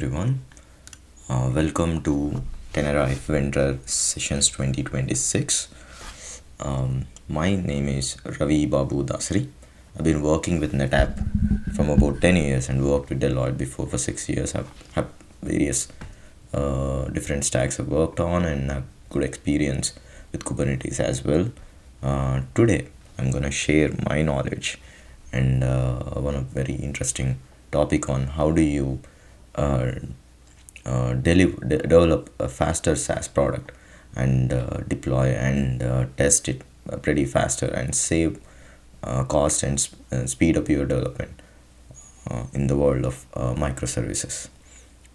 everyone. Welcome to Tenerife Winter Sessions 2026. My name is Ravi Babu Dasari. I've been working with NetApp from about 10 years and worked with Deloitte before for 6 years. I've have various different stacks I've worked on and have good experience with Kubernetes as well. Today, I'm going to share my knowledge and one of very interesting topic on how do you develop a faster SaaS product and deploy and test it pretty faster and save cost and speed up your development in the world of microservices.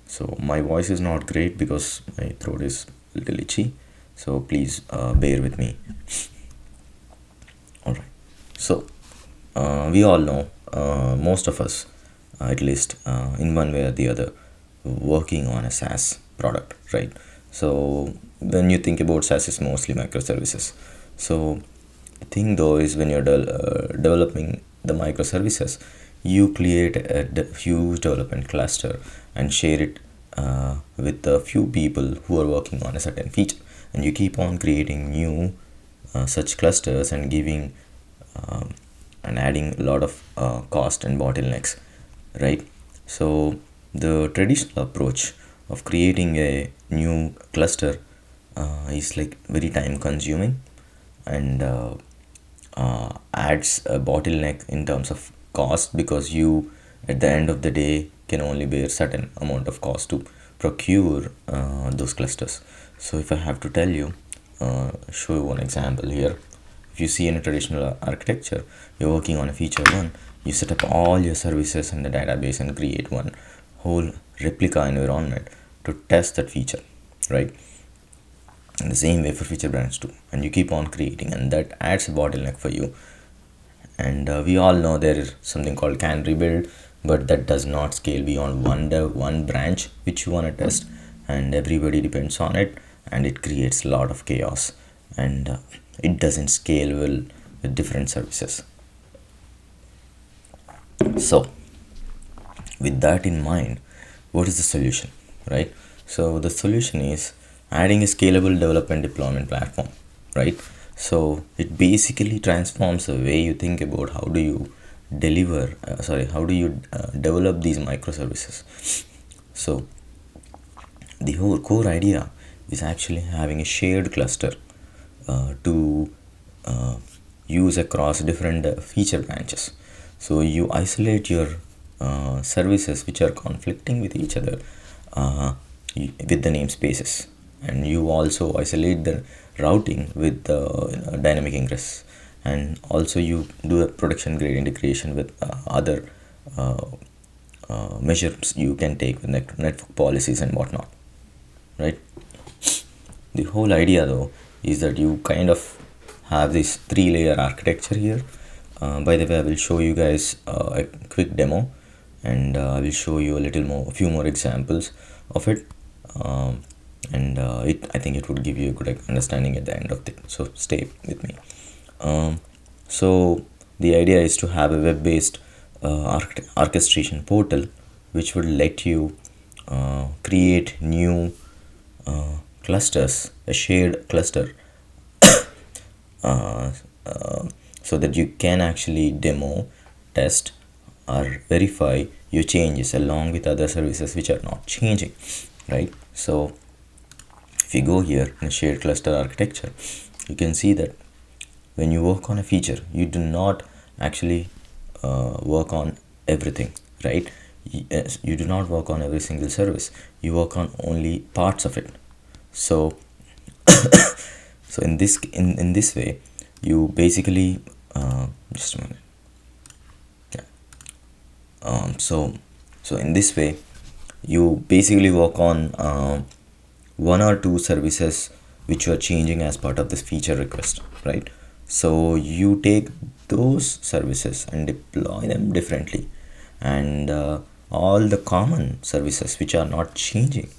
So my voice is not great because my throat is a little itchy, so please bear with me. Alright, so we all know, most of us at least in one way or the other, working on a SaaS product, right? So when you think about SaaS, it's mostly microservices. So the thing though is when you're developing the microservices, you create a huge development cluster and share it with a few people who are working on a certain feature, and you keep on creating new such clusters and giving and adding a lot of cost and bottlenecks, right? So the traditional approach of creating a new cluster is like very time consuming and adds a bottleneck in terms of cost, because you at the end of the day can only bear certain amount of cost to procure those clusters. So if I have to tell you, show you one example here. If you see in a traditional architecture, you're working on a feature one, you set up all your services in the database and create one whole replica environment to test that feature, right? In the same way for feature branch too, and you keep on creating, and that adds a bottleneck for you. And we all know there is something called can rebuild, but that does not scale beyond one branch which you want to test, and everybody depends on it, and it creates a lot of chaos, and it doesn't scale well with different services. So with that in mind, what is the solution, right? So the solution is adding a scalable development deployment platform, right? So it basically transforms the way you think about how do you develop these microservices. So the whole core idea is actually having a shared cluster to use across different feature branches. So you isolate your services which are conflicting with each other with the namespaces, and you also isolate the routing with the dynamic ingress, and also you do a production grade integration with other measures you can take with network policies and whatnot, right? The whole idea though is that you kind of have this 3-layer architecture here. By the way, I will show you guys a quick demo, and I will show you a few more examples of it, and I think it would give you a good understanding at the end of it. So stay with me. So the idea is to have a web-based orchestration portal which would let you create new clusters, a shared cluster, so that you can actually demo, test, or verify your changes along with other services which are not changing, right? So if you go here in a shared cluster architecture, you can see that when you work on a feature, you do not actually work on everything, right? You do not work on every single service. You work on only parts of it. So so in this way, you basically just a minute. Yeah. So in this way, you basically work on one or two services which you are changing as part of this feature request, right? So you take those services and deploy them differently, and all the common services which are not changing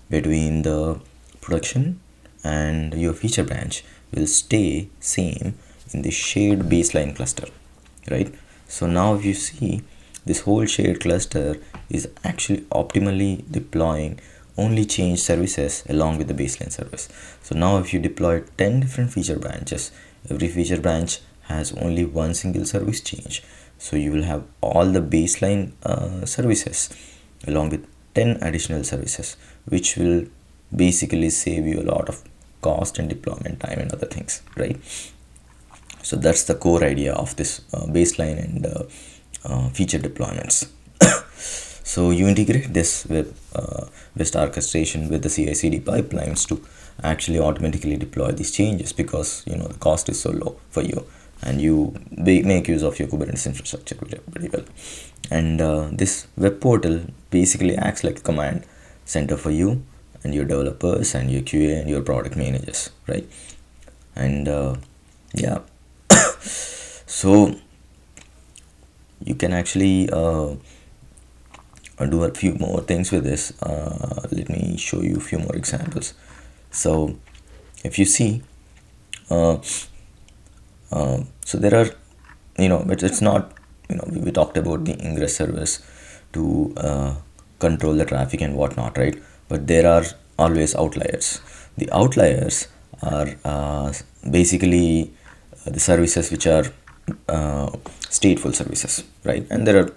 between the production and your feature branch will stay same in the shared baseline cluster, right? So now if you see, this whole shared cluster is actually optimally deploying only change services along with the baseline service. So now if you deploy 10 different feature branches, every feature branch has only one single service change. So you will have all the baseline services along with 10 additional services, which will basically save you a lot of cost and deployment time and other things, right? So that's the core idea of this baseline and feature deployments. So you integrate this with orchestration with the CI/CD pipelines to actually automatically deploy these changes, because the cost is so low for you, and you make use of your Kubernetes infrastructure very well. And this web portal basically acts like a command center for you and your developers and your QA and your product managers, right? And yeah, so you can actually do a few more things with this. Let me show you a few more examples. So if you see, so there are, but it's not, we talked about the ingress service to control the traffic and whatnot, right? But there are always outliers. The outliers are basically the services which are stateful services, right? And there are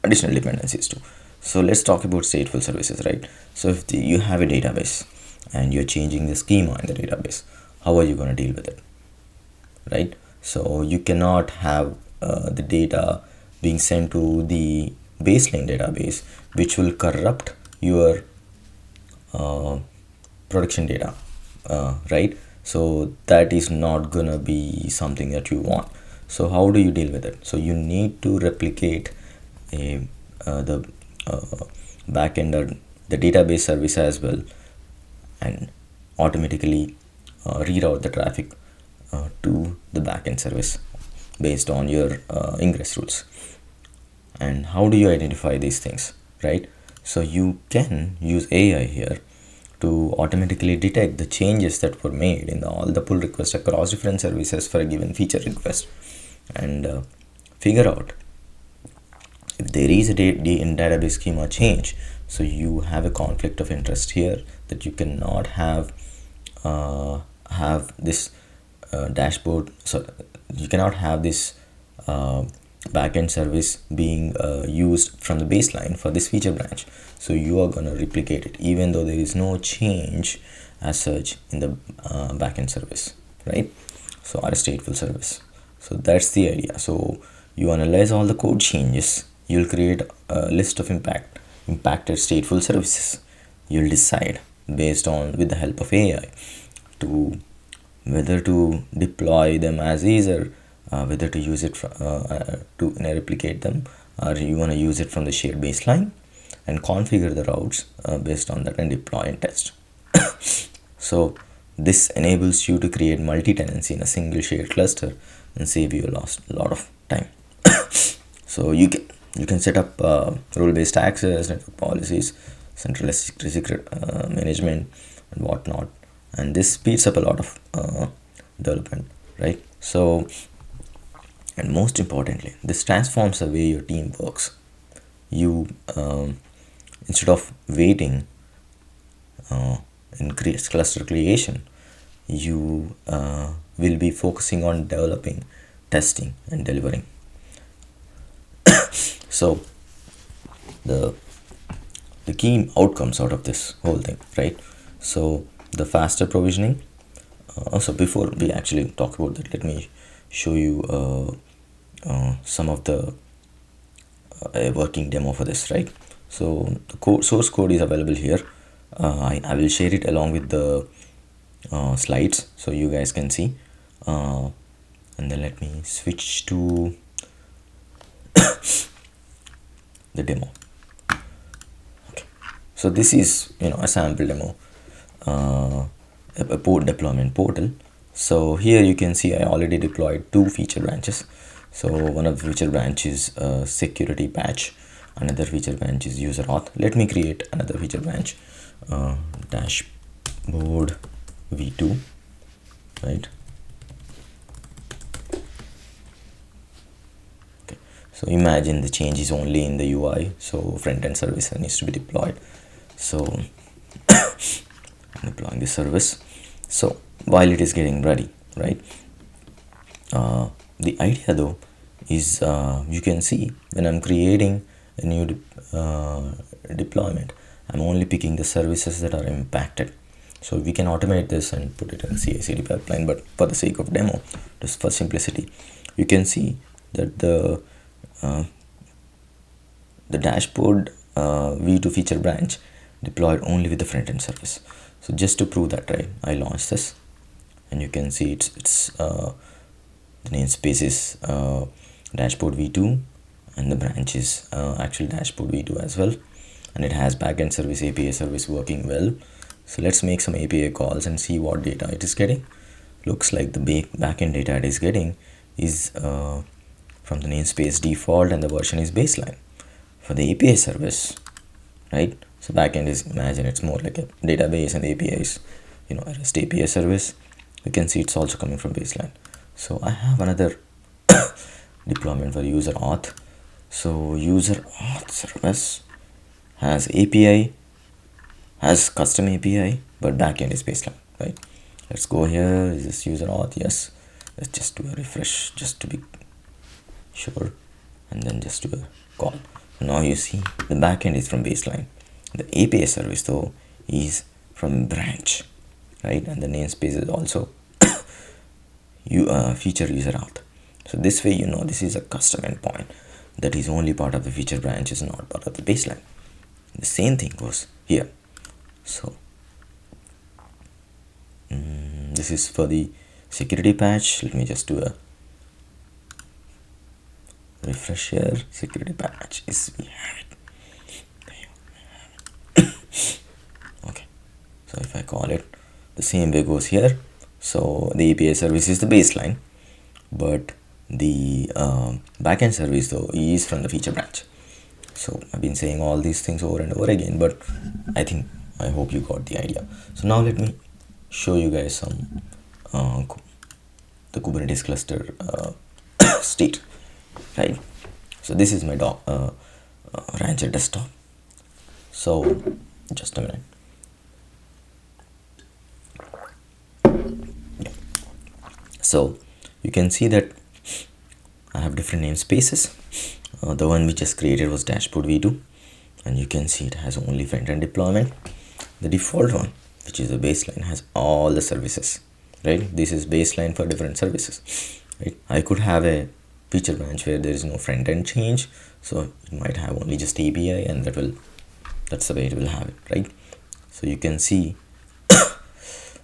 additional dependencies too. So let's talk about stateful services, right? So if you have a database and you're changing the schema in the database, how are you going to deal with it, right? So you cannot have the data being sent to the baseline database, which will corrupt your production data, right? So that is not gonna be something that you want. So how do you deal with it? So you need to replicate the backend or the database service as well, and automatically reroute the traffic to the backend service based on your ingress rules. And how do you identify these things, right? So you can use AI here to automatically detect the changes that were made in all the pull requests across different services for a given feature request, and figure out if there is a database schema change. So you have a conflict of interest here, that you cannot have this dashboard. So you cannot have this backend service being used from the baseline for this feature branch. So you are going to replicate it even though there is no change as such in the backend service, right? So or a stateful service. So that's the idea. So you analyze all the code changes, you'll create a list of impacted stateful services. You'll decide based on, with the help of AI, to whether to deploy them as is, or whether to use it to replicate them, or you want to use it from the shared baseline, and configure the routes based on that and deploy and test. So this enables you to create multi-tenancy in a single shared cluster and save you a lot of time. So you can set up role-based access, network policies, centralized secret management, and whatnot, and this speeds up a lot of development, right? So, and most importantly, this transforms the way your team works. You instead of waiting in cluster creation, you will be focusing on developing, testing, and delivering. So the key outcomes out of this whole thing, right? So the faster provisioning. So before we actually talk about that, let me show you some of the a working demo for this, right? So the source code is available here. I will share it along with the slides so you guys can see, and then let me switch to the demo. Okay. So this is a sample demo, a port deployment portal. So here you can see I already deployed 2 feature branches. So one of the feature branch is security patch, another feature branch is user auth. Let me create another feature branch, dashboard v2, right? Okay. So imagine the change is only in the UI, so front-end service needs to be deployed. So I'm deploying the service. So while it is getting ready, right? The idea though is you can see when I'm creating a new deployment, I'm only picking the services that are impacted. So we can automate this and put it in CI/CD pipeline, but for the sake of demo, just for simplicity, you can see that the dashboard v2 feature branch deployed only with the front-end service. So just to prove that, right, I launched this, and you can see it's the namespace is dashboard v2, and the branch is actually dashboard v2 as well, and it has backend service, API service working well. So let's make some API calls and see what data it is getting. Looks like the backend data it is getting is from the namespace default, and the version is baseline. For the API service, right, so backend is, imagine it's more like a database, and API is, a REST API service. You can see it's also coming from baseline. So I have another deployment for user auth. So user auth service has API, has custom API, but backend is baseline, right? Let's go here. Is this user auth? Yes. Let's just do a refresh just to be sure, and then just do a call. Now you see the backend is from baseline. The API service though is from branch, right? And the namespace is also feature user auth. So this way, this is a custom endpoint that is only part of the feature branch, is not part of the baseline. The same thing goes here. So this is for the security patch. Let me just do a refresh here. Security patch is, we have it. Okay, so if I call it, the same way goes here. So the API service is the baseline, but the backend service though is from the feature branch. So I've been saying all these things over and over again, but I hope you got the idea. So now let me show you guys some the Kubernetes cluster state, right? So this is my Rancher desktop. So just a minute. Yeah. So you can see that I have different namespaces. The one we just created was dashboard v2, and you can see it has only front-end deployment. The default one, which is the baseline, has all the services, right? This is baseline for different services, right? I could have a feature branch where there is no front-end change, so it might have only just API, and that's the way it will have it, right? So you can see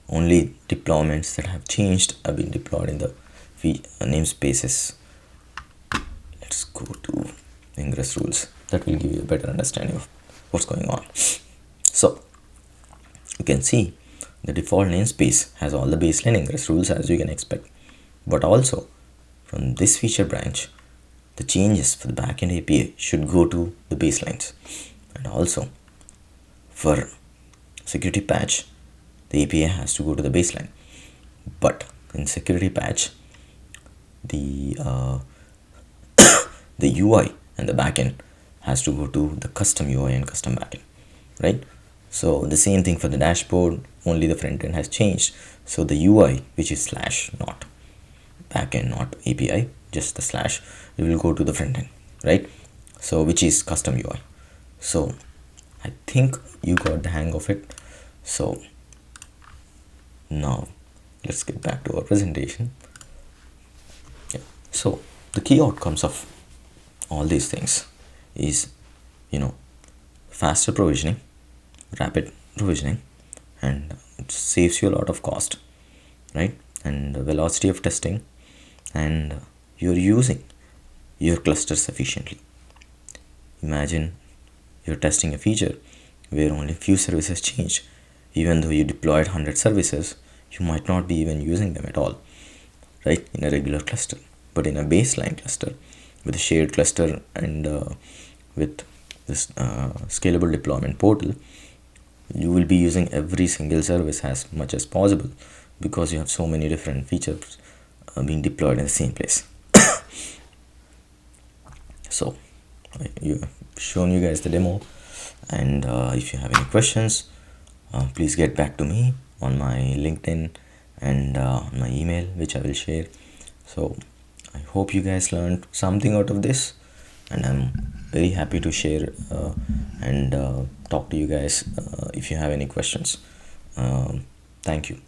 only deployments that have changed have been deployed in the namespaces. Let's go to ingress rules. That will give you a better understanding of what's going on. So you can see the default namespace has all the baseline ingress rules, as you can expect, but also from this feature branch, the changes for the backend API should go to the baselines, and also for security patch, the API has to go to the baseline. But in security patch, the UI and the backend has to go to the custom UI and custom backend, right? So the same thing for the dashboard, only the front end has changed. So the UI, which is / not backend, not API, just the / it will go to the front end, right? So which is custom UI. So I think you got the hang of it. So now let's get back to our presentation. Yeah. So the key outcomes of all these things is, faster provisioning, rapid provisioning, and it saves you a lot of cost, right? And the velocity of testing, and you're using your clusters efficiently. Imagine you're testing a feature where only few services change. Even though you deployed 100 services, you might not be even using them at all, right, in a regular cluster. But in a baseline cluster with a shared cluster and with this scalable deployment portal, you will be using every single service as much as possible, because you have so many different features being deployed in the same place. So you shown you guys the demo, and if you have any questions, please get back to me on my LinkedIn and on my email, which I will share. So I hope you guys learned something out of this, and I'm very happy to share and talk to you guys if you have any questions. Thank you.